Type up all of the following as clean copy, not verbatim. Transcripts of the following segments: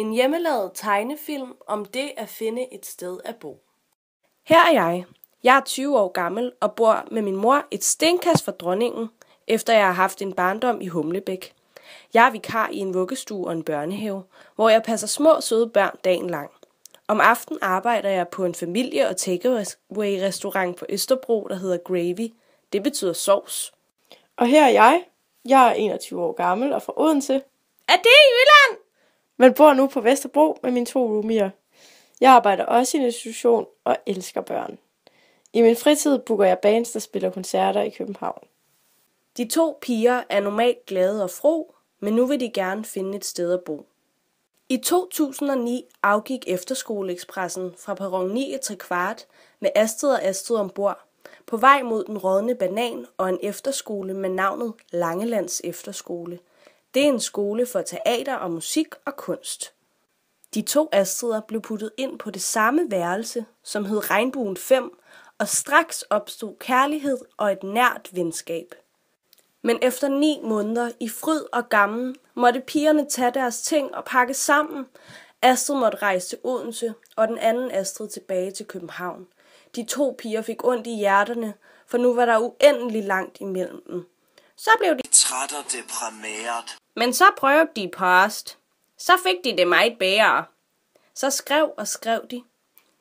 En hjemmelavet tegnefilm om det at finde et sted at bo. Her er jeg. Jeg er 20 år gammel og bor med min mor et stenkast fra Dronningen, efter jeg har haft en barndom i Humlebæk. Jeg er vikar i en vuggestue og en børnehave, hvor jeg passer små søde børn dagen lang. Om aftenen arbejder jeg på en familie- og takeaway-restaurant på Østerbro, der hedder Gravy. Det betyder sovs. Og her er jeg. Jeg er 21 år gammel og fra Odense. Er det i Jylland? Men bor nu på Vesterbro med mine 2 roomier. Jeg arbejder også i en institution og elsker børn. I min fritid booker jeg bands, der spiller koncerter i København. De 2 piger er normalt glade og fro, men nu vil de gerne finde et sted at bo. I 2009 afgik Efterskoleekspressen fra perron 9 3/4 med Astrid og Astrid ombord, på vej mod den rådne banan og en efterskole med navnet Langelands Efterskole. Det er en skole for teater og musik og kunst. De 2 Astrider blev puttet ind på det samme værelse, som hed Regnbuen 5, og straks opstod kærlighed og et nært venskab. Men efter 9 måneder i fryd og gammen måtte pigerne tage deres ting og pakke sammen. Astrid måtte rejse til Odense, og den anden Astrid tilbage til København. De 2 piger fik ondt i hjerterne, for nu var der uendelig langt imellem dem. Så blev de træt og deprimeret. Men så prøvede de post. Så fik de det meget bedre. Så skrev og skrev de.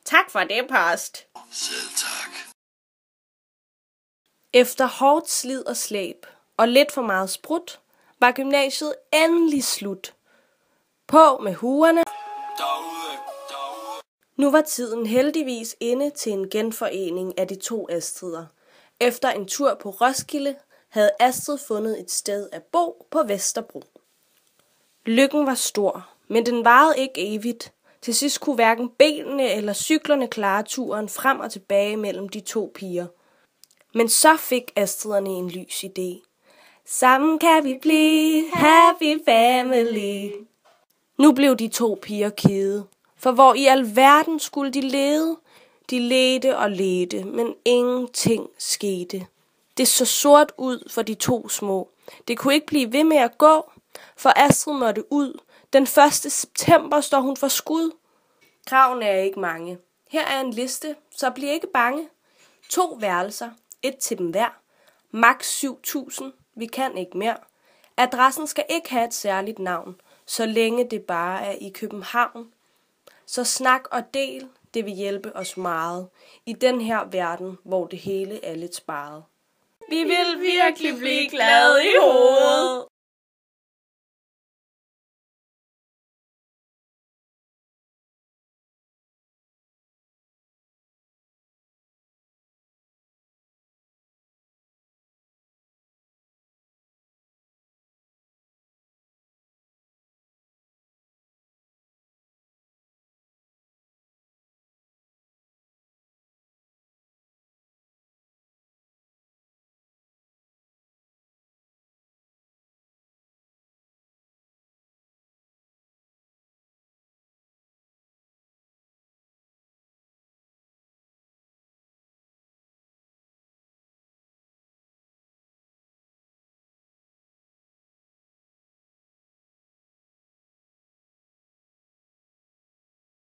Tak for det, post. Selv tak. Efter hårdt slid og slæb og lidt for meget sprut, var gymnasiet endelig slut. På med huerne. Nu var tiden heldigvis inde til en genforening af de 2 Astrider. Efter en tur på Roskilde havde Astrid fundet et sted at bo på Vesterbro. Lykken var stor, men den varede ikke evigt. Til sidst kunne hverken benene eller cyklerne klare turen frem og tilbage mellem de 2 piger. Men så fik Astriderne en lys idé. Sammen kan vi blive happy family. Nu blev de 2 piger kede, for hvor i alverden skulle de lede? De ledte og ledte, men ingenting skete. Det så sort ud for de 2 små. Det kunne ikke blive ved med at gå, for Astrid måtte ud. Den 1. september står hun for skud. Kravene er ikke mange. Her er en liste, så bliv ikke bange. 2 værelser, 1 til dem hver. Max 7.000, vi kan ikke mere. Adressen skal ikke have et særligt navn, så længe det bare er i København. Så snak og del, det vil hjælpe os meget i den her verden, hvor det hele er lidt sparet. Vi vil virkelig blive glade i hovedet.